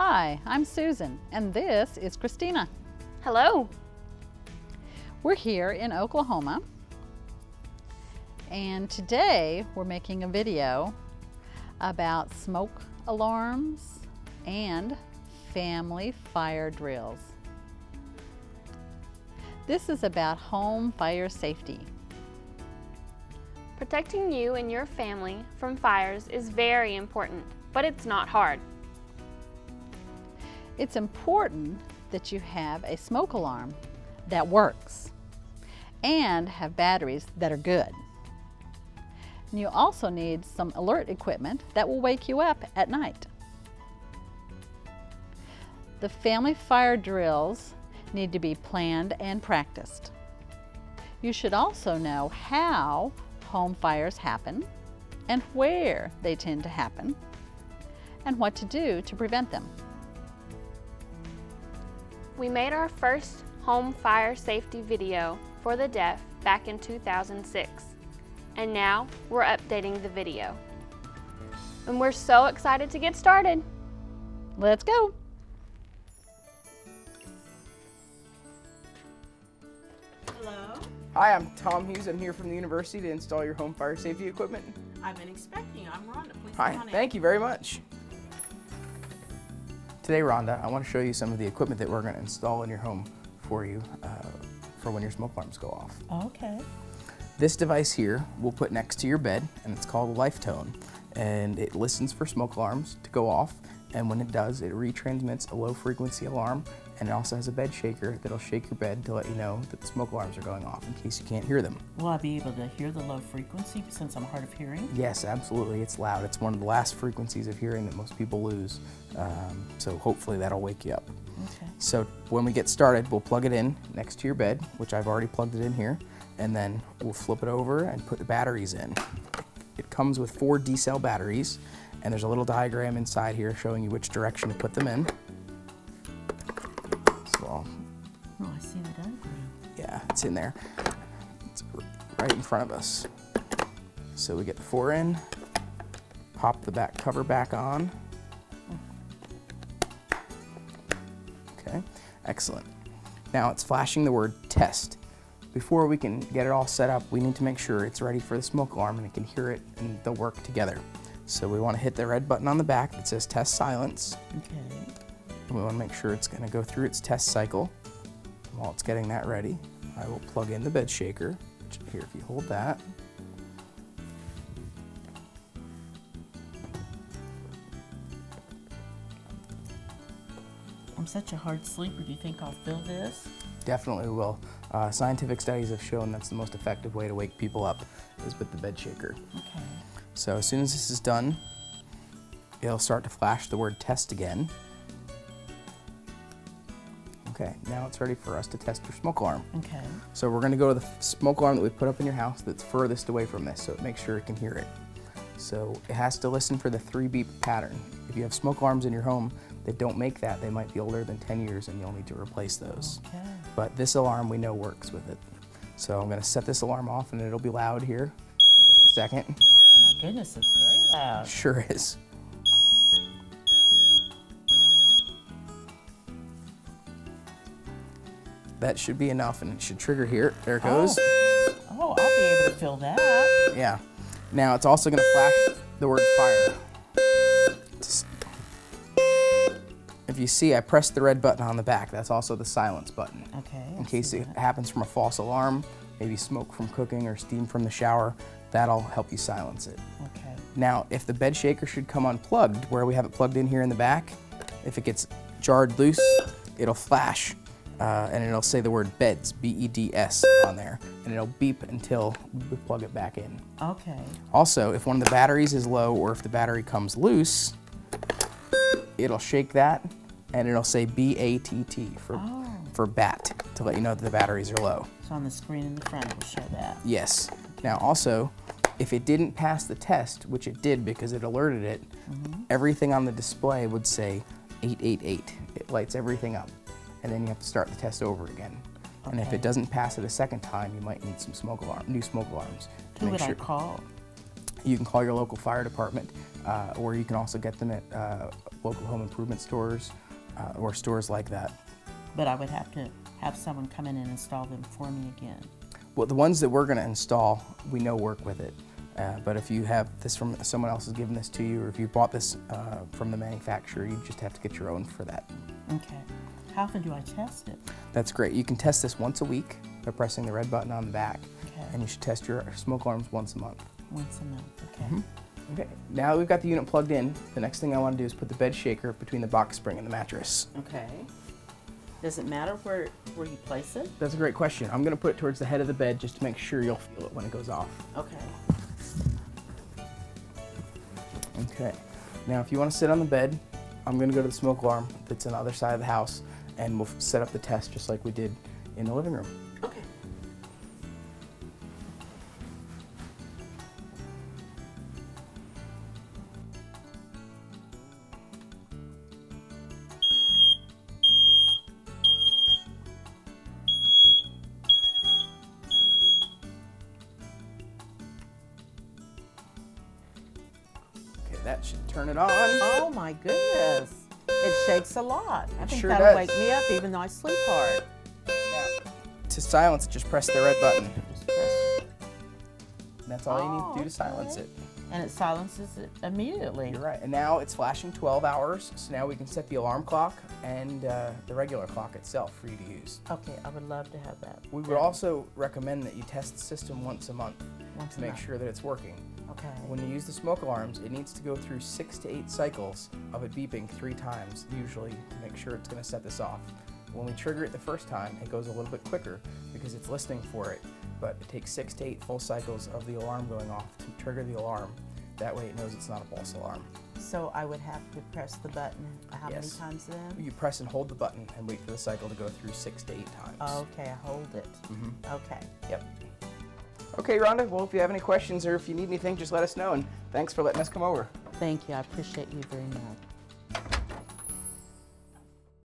Hi, I'm Susan, and this is Christina. Hello. We're here in Oklahoma, and today we're making a video about smoke alarms and family fire drills. This is about home fire safety. Protecting you and your family from fires is very important, but it's not hard. It's important that you have a smoke alarm that works and have batteries that are good. And you also need some alert equipment that will wake you up at night. The family fire drills need to be planned and practiced. You should also know how home fires happen and where they tend to happen and what to do to prevent them. We made our first home fire safety video for the deaf back in 2006, and now we're updating the video. And we're so excited to get started. Let's go. Hello? Hi, I'm Tom Hughes. I'm here from the university to install your home fire safety equipment. I've been expecting you. I'm Rhonda. Please Hi, come on in. thank you very much. Today, Rhonda, I want to show you some of the equipment that we're going to install in your home for you for when your smoke alarms go off. Okay. This device here we'll put next to your bed, and it's called a Lifetone, and it listens for smoke alarms to go off, and when it does, it retransmits a low frequency alarm, and it also has a bed shaker that'll shake your bed to let you know that the smoke alarms are going off in case you can't hear them. Will I be able to hear the low frequency since I'm hard of hearing? Yes, absolutely. It's loud. It's one of the last frequencies of hearing that most people lose, so hopefully that'll wake you up. Okay. So when we get started, we'll plug it in next to your bed, which I've already plugged it in here, and then we'll flip it over and put the batteries in. It comes with 4 D-cell batteries, and there's a little diagram inside here showing you which direction to put them in. So, Oh, I see the diagram. yeah, it's in there. It's right in front of us. So we get the 4 in, pop the back cover back on. Okay, excellent. Now it's flashing the word test. Before we can get it all set up, we need to make sure it's ready for the smoke alarm and it can hear it and they'll work together. So we want to hit the red button on the back that says test silence. Okay. And we want to make sure it's going to go through its test cycle. While it's getting that ready, I will plug in the bed shaker. Which here, if you hold that. I'm such a hard sleeper. Do you think I'll feel this? Definitely will. Scientific studies have shown that's the most effective way to wake people up is with the bed shaker. Okay. So as soon as this is done, it'll start to flash the word test again. Okay, now it's ready for us to test your smoke alarm. Okay. So we're going to go to the smoke alarm that we put up in your house that's furthest away from this, so it makes sure it can hear it. So it has to listen for the 3 beep pattern. If you have smoke alarms in your home that don't make that, they might be older than 10 years and you'll need to replace those. Okay. But this alarm we know works with it. So I'm going to set this alarm off and it'll be loud here. Just a second. Oh my goodness, it's very loud. Sure is. That should be enough and it should trigger here. There it goes. Oh, I'll be able to feel that. Yeah. Now it's also going to flash the word fire. If you see, I pressed the red button on the back. That's also the silence button. Okay. In case it happens from a false alarm, maybe smoke from cooking or steam from the shower, that'll help you silence it. Okay. Now, if the bed shaker should come unplugged, where we have it plugged in here in the back, if it gets jarred loose, it'll flash and it'll say the word beds, B-E-D-S, on there, and it'll beep until we plug it back in. Okay. Also, if one of the batteries is low or if the battery comes loose, it'll shake that and it'll say B-A-T-T for bat to let you know that the batteries are low. So on the screen in the front, it will show that. Yes. Now also, if it didn't pass the test, which it did because it alerted it, everything on the display would say 888. It lights everything up. And then you have to start the test over again. Okay. And if it doesn't pass it a second time, you might need some new smoke alarms. Who would I call? You can call your local fire department, or you can also get them at local home improvement stores or stores like that. But I would have to have someone come in and install them for me again. Well, the ones that we're going to install, we know work with it. But if you have this from someone else has given this to you, or if you bought this from the manufacturer, you just have to get your own for that. Okay. How often do I test it? That's great. You can test this once a week by pressing the red button on the back. Okay. And you should test your smoke alarms once a month. Once a month, okay. Okay, now that we've got the unit plugged in, the next thing I want to do is put the bed shaker between the box spring and the mattress. Okay. Does it matter where you place it? That's a great question. I'm going to put it towards the head of the bed just to make sure you'll feel it when it goes off. Okay. Okay, now if you want to sit on the bed, I'm going to go to the smoke alarm that's on the other side of the house, and we'll set up the test just like we did in the living room. Okay. Okay, that should turn it on. Oh my goodness. It shakes a lot. I think sure that'll does. wake me up even though I sleep hard. Now, to silence it, just press the red button. Just press. And that's all you need to do to silence it. And it silences it immediately. You're right. And now it's flashing 12 hours, so now we can set the alarm clock and the regular clock itself for you to use. Okay, I would love to have that. We would also recommend that you test the system once a month Once to a make month. sure that it's working. Okay. When you use the smoke alarms, it needs to go through 6 to 8 cycles of it beeping 3 times, usually, to make sure it's going to set this off. When we trigger it the first time, it goes a little bit quicker because it's listening for it, but it takes 6 to 8 full cycles of the alarm going off to trigger the alarm. That way it knows it's not a false alarm. So I would have to press the button how many Yes. times then? You press and hold the button and wait for the cycle to go through 6 to 8 times. Okay, I hold it. Okay. Yep. Okay, Rhonda, well, if you have any questions or if you need anything, just let us know, and thanks for letting us come over. Thank you. I appreciate you very much.